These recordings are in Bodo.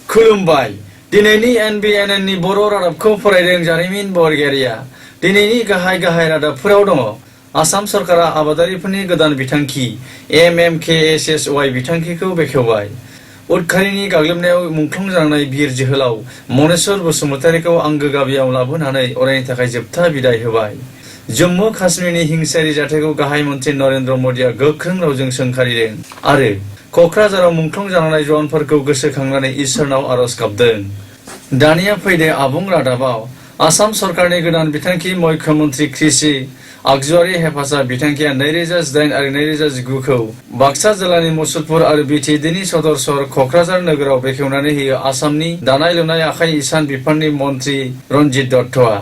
खुलुमबाय दिनैनि NBNनि बर' रादाबखौ फरायदों जारिमिन बरगयारिया दिनैनि गाहाय रादाबफोराव दङ आसाम सरकारा आबादारिफोरनि गोदान बिथांखि MMKSSY बिथांखिखौ बेखेवबाय उदखारिनि गाग्लोबनायाव मुंख्लं जानाय बिर जोहोलाव मनेस्वर बसुमतारीखौ आंगो गामियाव लाबोनानै अरायनि थाखाय जोबथा बिदाय होबाय जम्मु काश्मीरनि हिंसायारि जाथायखौ गाहाय मन्त्रि नरेन्द्र मोदीआ गोख्रों रावजों सोंखारिदों आरो क'क्राझाराव मुंख्लं जानाय जवानफोरखौ गोसोखांनानै इसोरनाव आरज गाबदों दानिया फैदो आबुं रादाबाव आसाम सरकारनि गोदान बिथांखि मुख्यमन्त्रि कृषि आगजुआरि हेफाजाब बिथांखिया 2008 आरो 2019 खौ बाक्सा जिल्लानि मुसलपुर आरो BTDनि सदर सहर क'क्राझार नोगोराव बेखेवनानै होयो आसामनि दानाय लुनाय आखाइ इसान बिफाननि मन्त्रि रन्जित दत्तआ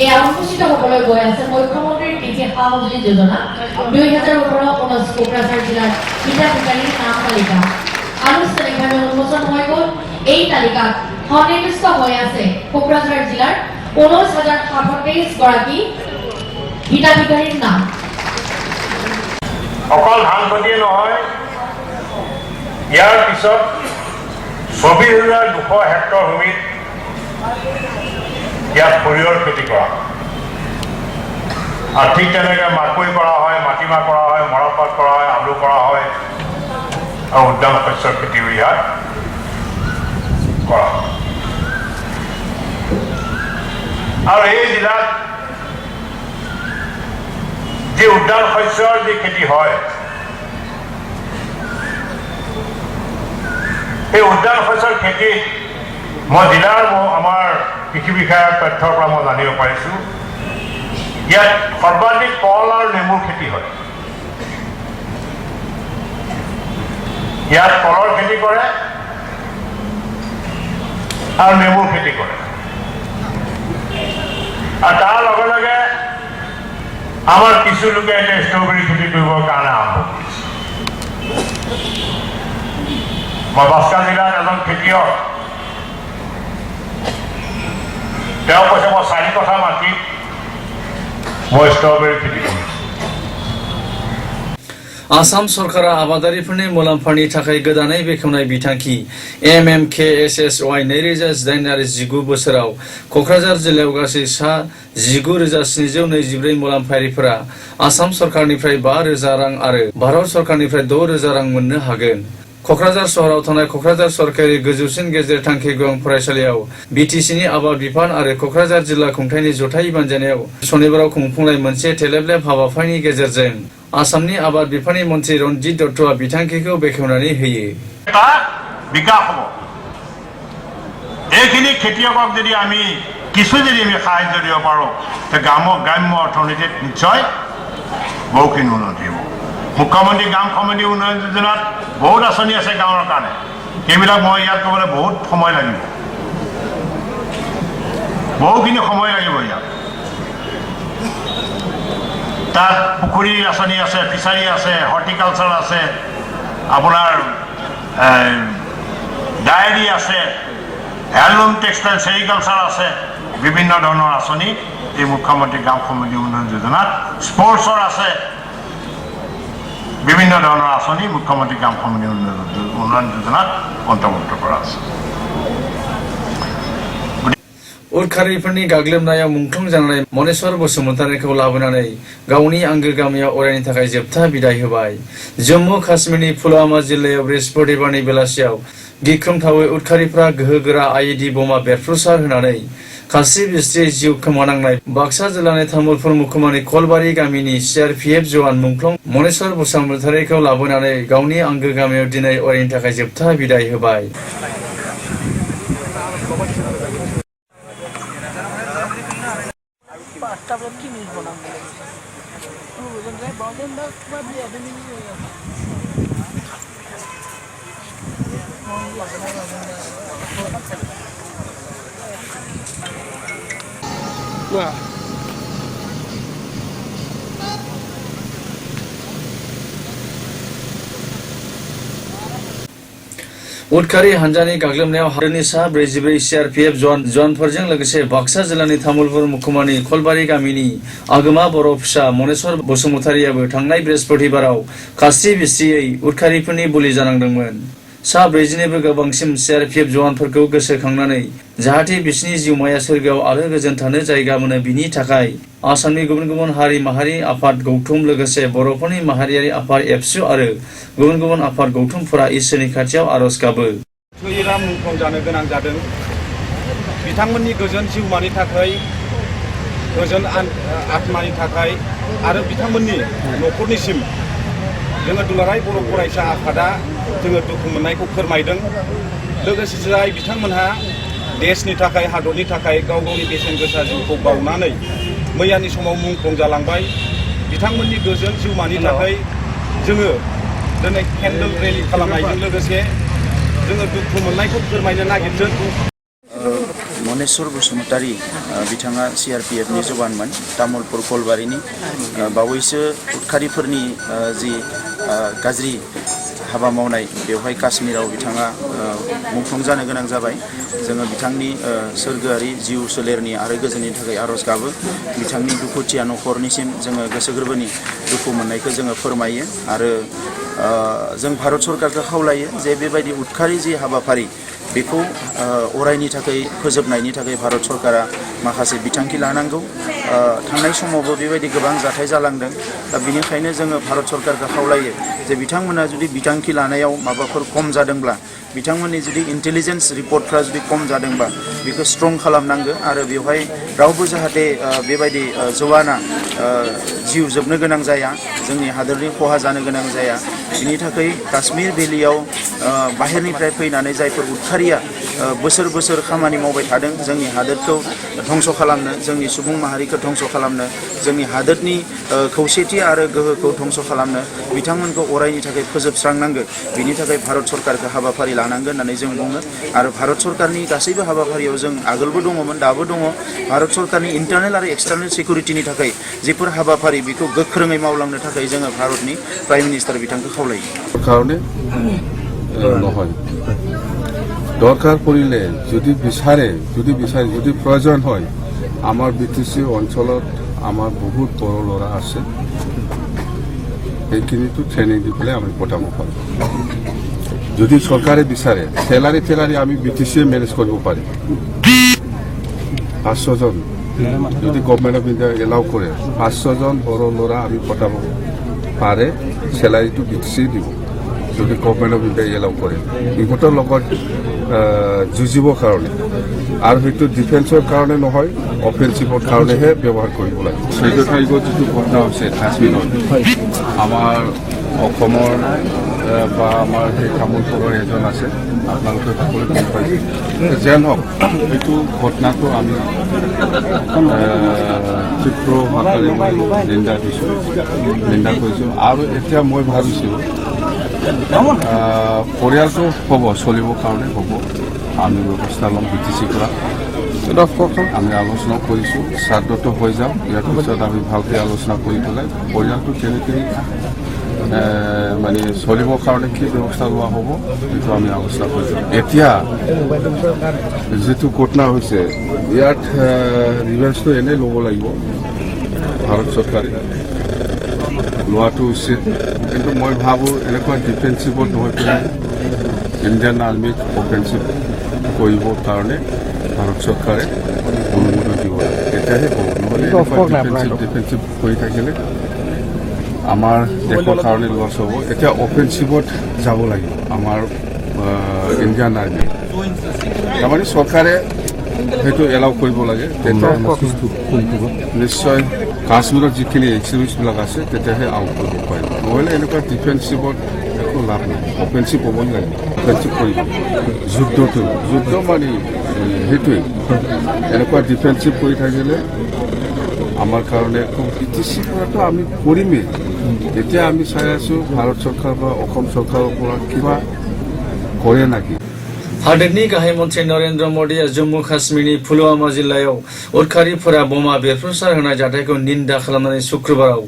এই অনুষ্ঠিত হবলৈ গৈ আছে মুখ্যমন্ত্ৰীৰ কৃষি সহায়ক যোজনা 2018-19 কোকৰাঝাৰ জিলাৰ হিতাধিকাৰীৰ নাম তালিকা আনুষ্ঠানিকভাৱে উন্মোচন হৈ গ'ল এই তালিকাত সন্নিৱিষ্ট হৈ আছে কোকৰাঝাৰ জিলাৰ 19,027 গৰাকী হিতাধিকাৰীৰ নাম অকল ধান খেতিয়ে নহয় ইয়াৰ পিছত 24,200 হেক্টৰ ভূমিত ইয়াত সৰিয়হৰ খেতি কৰা আৰু ঠিক তেনেকৈ মাকৈ কৰা হয় মাটিমাহ কৰা হয় মৰাপাট কৰা হয় আলু কৰা হয় আৰু উদ্যান শস্যৰ খেতিও ইয়াত কৰা আৰু এই জিলাত যি উদ্যান শস্যৰ যি খেতি হয় এই উদ্যান শস্যৰ খেতি মই জিলাৰ আমাৰ কৃষি বিষয়াৰ তথ্যৰ পৰা মই জানিব পাৰিছো ইয়াত সৰ্বাধিক কল আৰু নেমুৰ খেতি হয় ইয়াত কলৰ খেতি কৰে আৰু নেমুৰ খেতি কৰে আৰু তাৰ লগে লগে আমাৰ কিছু লোকে এতিয়া ষ্ট্ৰবেৰী খেতি কৰিবৰ কাৰণে আৰম্ভ কৰিছে মই বাক্সা জিলাৰ এজন খেতিয়ক তেওঁ কৈছে মই 4 কঠা মাটিত মই ষ্ট্ৰবেৰী খেতি কৰিছোঁ आसाम सरकारा आबादारिफोरनि मुलाम्फानि थाखाय गोदानै बेखेवनाय बिथांखि MMKSSY 2008 आरो 19 बोसोराव क'क्राझार जिल्लायाव गासै सा 19,724 मुलाम्फायारिफोरा आसाम सरकारनिफ्राय 5,000 रां आरो भारत सरकारनिफ्राय 6,000 रां मोननो हागोन क'क्राझार सहराव थानाय क'क्राझार सरकारि गोजौसिन गेजेर थांखि गोनां फरायसालियाव BTCनि आबाद बिफान आरो क'क्राझार जिल्ला खुंथायनि जथाय बानजायनायाव सनिबाराव खुंफुंनाय मोनसे टेलेबलेब हाबाफारिनि गेजेरजों आसामनि आबाद बिफाननि मन्त्रि रन्जित दत्तआ बिथांखिखौ बेखेवनानै होयो বিকাশ হ'ব এইখিনি খেতিয়কক যদি আমি কিছু যদি আমি সাহায্য দিব পাৰোঁ তে গ্ৰাম্য অৰ্থনীতিত নিশ্চয় বহুখিনি উন্নতি হ'ব মুখ্যমন্ত্ৰী গ্ৰাম সমিতি উন্নয়ন যোজনাত বহুত আঁচনি আছে গাঁৱৰ কাৰণে সেইবিলাক মই ইয়াত ক'বলৈ বহুত সময় লাগিব বহুখিনি সময় লাগিব ইয়াত তাত পুখুৰী আঁচনি আছে ফিচাৰী আছে হৰ্টিকালচাৰ আছে আপোনাৰ ডায়েৰী আছে হেণ্ডলুম টেক্সটাইল সেৰিকালচাৰ আছে বিভিন্ন ধৰণৰ আঁচনি এই মুখ্যমন্ত্ৰী গ্ৰাম সমিতি উন্নয়ন যোজনাত স্পৰ্টছৰ আছে বিভিন্ন ধৰণৰ আঁচনি মুখ্যমন্ত্ৰী গ্ৰাম সমিতি উন্নয়ন যোজনাত অন্তৰ্ভুক্ত কৰা আছে उदखारिफोरनि गाग्लोबनायाव मुंख्लं जानाय मनेस्वर बसुमतारीखौ लाबोनानै गावनि आंगो गामियाव अरायनि थाखाय जोबथा बिदाय होबाय जम्मु काश्मीरनि पुलवामा जिल्लायाव बृहस्पतिबारनि बेलासियाव गिख्रंथावै उदखारिफ्रा गोहोगोरा IED बमा बेरफ्रुसार होनानै खासि बिस्ट्रि जिउ खोमानांनाय बाक्सा जिल्लानि तामुलपुर मुखुमानि कलबारि गामिनि CRPF जवान मुंख्लं मनेस्वर बसुमतारीखौ लाबोनानै गावनि आंगो गामियाव दिनै अरायनि थाखाय जोबथा बिदाय होबाय उदखारि हानजानि गाग्लोबनायाव हादोरनि सा 44 CRPF जवानफोरजों लोगोसे बाक्सा जिल्लानि तामुलपुर मुखुमानि खलबारि गामिनि आगोमा बर' फिसा मनेस्वर बसुमतारियाबो थांनाय बृहस्पतिबाराव खास्रि बिस्रियै उदखारिफोरनि बुलि जानांदोंमोन। सा 40निबो गोबांसिन CRPF जवानफोरखौ गोसोखांनानै जाहाथे बिसिनि जिउमाया सोरगोआव आलो गोजोन थानो जायगा मोनो बिनि थाखाय आसामनि गुबुन गुबुन हारि माहारि आफाद गौथुम लोगोसे बर'फोरनि माहारियारि आफाद एबसु आरो गुबुन गुबुन आफाद गौथुमफोरा इसोरनि खाथियाव आरज गाबो। थैरा मुंख्लं जानो गोनां जादों। बिथांमोननि गोजोन जिउमानि थाखाय, गोजोन आत्मानि थाखाय आरो बिथांमोननि न'खरनिसिम जोङो दुलाराय बर' फरायसा आफादा जोङो दुखु मोननायखौ फोरमायदों। लोगोसे जाय बिथांमोनहा देशनि थाखाय हादरनि थाखाय गाव गावनि बेसेन गोसा जिउखौ बावनानै मैयानि समाव मुंख्लं जालांबाय। बिथांमोननि गोजोन जिउमानि थाखाय जोङो दिनै केन्डेल रेलि खालामनायजों लोगोसे जोङो दुखु मोननायखौ फोरमायनो नागिरदों। मनेस्वर बसुमतारी बिथाङा CRPFनि जवानमोन तामुलपुर कलबारिनि। बावैसो उदखारिफोरनि जि गाज्रि हाबा मावनाय बेवहाय काश्मीराव बिथाङा मुंख्लं जानो गोनां जाबाय। जोङो बिथांनि सोरगोआरि जिउ सोलेरनि आरो गोजोननि थाखाय आरज गाबो। बिथांनि दुखुथिया न'खरनिसिम जोङो गोसो गोरबोनि दुखु मोननायखौ जोङो फोरमायो आरो जों भारत सरकारखौ खावलायो जे बेबायदि उदखारि जि हाबाफारि बेखौ अरायनि थाखाय फोजोबनायनि थाखाय भारत सरकारा माखासे बिथांखि लानांगौ। थांनाय समावबो बेबायदि गोबां जाथाय जालांदों। दा बिनिखायनो जोङो भारत सरकारखौ खावलायो जे बिथांमोना जुदि बिथांखि लानायाव माबाफोर खम जादोंब्ला, बिथांमोननि जुदि इन्टेलिजेन्स रिपर्टफ्रा जुदि खम जादोंबा बेखौ स्ट्रं खालामनांगो आरो बेवहाय रावबो जाहाथे बेबायदि जवाना जिउ जोबनो गोनां जाया, जोंनि हादोरनि खहा जानो गोनां जाया। बिनि थाखाय काश्मीर भेलियाव बाहेरनिफ्राय फैनानै जायफोर उदखारिया बोसोर बोसोर खामानि मावबाय थादों जोंनि हादोरखौ धंस खालामनो, जोंनि सुबुं माहारिखौ धंस खालामनो, जोंनि हादोरनि खौसेथि आरो गोहोखौ धंस खालामनो, बिथांमोनखौ अरायनि थाखाय फोजोबस्रांनांगौ। बिनि थाखाय भारत सरकारखौ हाबाफारि लानांगोन होननानै जों बुङो आरो भारत सरकारनि गासैबो हाबाफारियाव जों आगोलबो दङमोन, दाबो दङ। भारत सरकारनि इन्टारनेल आरो एक्सटार्नेल सिकिउरिटिनि थाखाय जिफोर हाबाफारि बेखौ गोख्रोङै मावलांनो थाखाय जोङो भारतनि प्राइम मिनिस्टार बिथांखौ खावलायो। কারণে নহয় দরকার পড়িলে যদি বিচাৰে যদি প্রয়োজন হয় আমার BTC অঞ্চলত আমার বহুত বড় ল'ৰা আছে, এইখিনিতো ট্রেনিং দি পেলাই আমি পঠাব পাৰোঁ। যদি সরকারে বিচাৰে স্যালারি আমি BTC মেনেজ কৰিব পাৰি। 500 জন যদি গভর্নমেন্ট অফ ইন্ডিয়া এলাও কৰে 500 জন বড় ল'ৰা আমি পঠাব পাৰে, স্যালারিটো BTC দিব যদি গভর্নমেন্ট অফ ইন্ডিয়া এলাও কৰে। ইহঁতৰ লগত যুঁজিবৰ কাৰণে আৰু সেইটো ডিফেন্সৰ কাৰণে নহয়, অফেন্সিভৰ কাৰণেহে ব্যৱহাৰ কৰিব লাগে। 14 তাৰিখত যিটো ঘটনা হৈছে কাশ্মীৰত, আমাৰ অসমৰ বা আমাৰ সেই তামোলপুৰৰ এজন আছে, আপোনালোকে সকলোৱে গম পাইছে। যেন হওক এইটো ঘটনাটো আমি তীব্ৰ ভাষাৰে নিন্দা কৰিছোঁ আৰু এতিয়া মই ভাবিছোঁ পৰিয়ালটো হ'ব, চলিবৰ কাৰণে হ'ব। আমি ব্যৱস্থা ল'ম BTC কৰা। আমি আলোচনা কৰিছোঁ, শ্ৰাদ্ধটো হৈ যাওক, ইয়াৰ পিছত আমি ভালকৈ আলোচনা কৰি পেলাই পৰিয়ালটো কেনেকৈ মানে চলিবৰ কাৰণে কি ব্যৱস্থা লোৱা হ'ব সেইটো আমি আলোচনা কৰিছোঁ। এতিয়া যিটো ঘটনা হৈছে ইয়াত ৰিভেঞ্চটো এনেই ল'ব লাগিব, ভাৰত চৰকাৰে লোৱাটো উচিত। কিন্তু মই ভাবোঁ এনেকুৱা ডিফেন্সিভত নহয় পেলাই ইণ্ডিয়ান আৰ্মিক অফেন্সিভ কৰিবৰ কাৰণে ভাৰত চৰকাৰে অনুমোদন দিব লাগে, তেতিয়াহে হ'ব। নহ'লে ডিফেন্সিভ কৰি থাকিলে আমাৰ দেশৰ কাৰণে লছ হ'ব। এতিয়া অফেন্সিভত যাব লাগিব আমাৰ ইণ্ডিয়ান আৰ্মি, তাৰমানে চৰকাৰে সেইটো এলাউ কৰিব লাগে। তেতিয়া নিশ্চয় কাশ্মীৰত যিখিনি এক্সিবিটবিলাক আছে তেতিয়াহে আউট কৰিব পাৰিব। নহ'লে এনেকুৱা ডিফেন্সিভত একো লাভ নাই, অফেন্সিভ হ'ব নালাগে, অফেন্সিভ কৰিব। যুদ্ধ মানে সেইটোৱেই, এনেকুৱা ডিফেন্সিভ কৰি থাকিলে আমাৰ কাৰণে BTC কৰাটো আমি কৰিমেই। এতিয়া আমি চাই আছোঁ ভাৰত চৰকাৰ বা অসম চৰকাৰৰ পৰা কিবা কৰে নেকি। हादोरनि गाहाय मन्थ्रि नरेन्द्र मोदीआ जम्मु काश्मीरनि पुलवामा जिल्लायाव उदखारिफोरा बमा बेरफ्रुसार होनाय जाथायखौ निन्दा खालामनानै शुक्रबाराव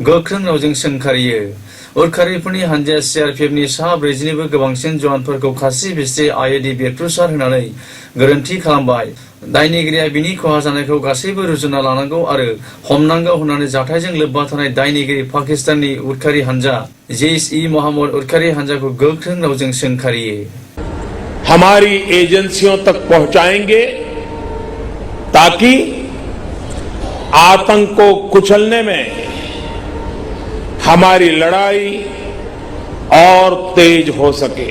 गोख्रों रावजों सोंखारियो। उरखारिफोरनि हानजाया CRPFनि सा 40निबो गोबांसिन जवानफोरखौ खासि बिस्रि आइएडि बेरफ्रुसार होनानै गोरोन्थि खालामबाय। दायनिगिरिया बिनि खहा जानायखौ गासैबो रुजुना लानांगौ आरो हमनांगौ होननानै जाथायजों लोब्बा थानाय दायनिगिरि पाकिस्ताननि उरखारि हानजा जैश-ई-मोहम्मद उरखारि हानजाखौ गोख्रों रावजों सोंखारियो। हमारी एजेंसियों तक पहुंचाएंगे ताकि आतंक को कुचलने में हमारी लड़ाई और तेज हो सके।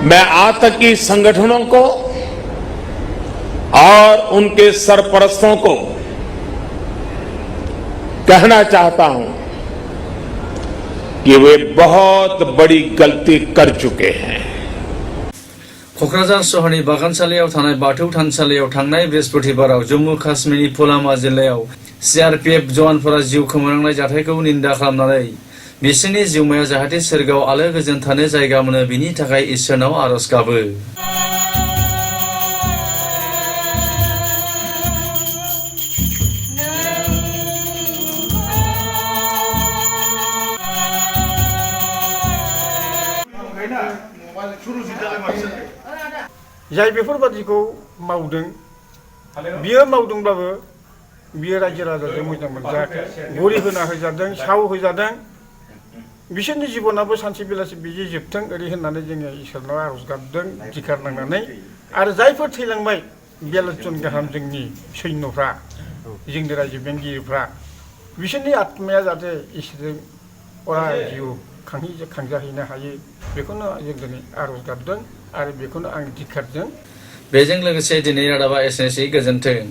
मैं आतंकी संगठनों को और उनके सरपरस्तों को कहना चाहता हूं कि वे बहुत बड़ी गलती कर चुके हैं। क'क्राझार सहरनि बागानसालियाव थानाय बाथौ थानसालियाव थांनाय बृहस्पतिबाराव जम्मु काश्मीरनि पुलवामा जिल्लायाव CRPF जवानफोरा जिउ खोमानांनाय जाथायखौ निन्दा खालामनानै बिसोरनि जिउमाया जाहाथे सोरगोआव आलो गोजोन थानो जायगा मोनो बिनि थाखाय इसोरनाव आरज गाबो। जाय बेफोरबादिखौ मावदों बियो मावदोंब्लाबो बियो रायजो राजाजों मोजां मोनजायाखै। गरि होना होजादों, साव होजादों। बिसोरनि जिबनाबो सानसे बेलासि बिदि जोबथों ओरै होननानै जोङो इसोरनाव आरज गाबदों धिखार नांनानै। आरो जायफोर थैलांबाय बेलजन गाहाम जोंनि सैन्यफ्रा, जोंनि रायजो बेंगिरिफ्रा, बिसोरनि आत्माया जाहाथे इसोरजों अराय जिउ खांजाहैनो हायो बेखौनो जों दिनै आरज गाबदों आरो बेखौनो आं धिखारजों। बेजों लोगोसे दिनै रादाबा एसेनोसै, गोजोन्थों।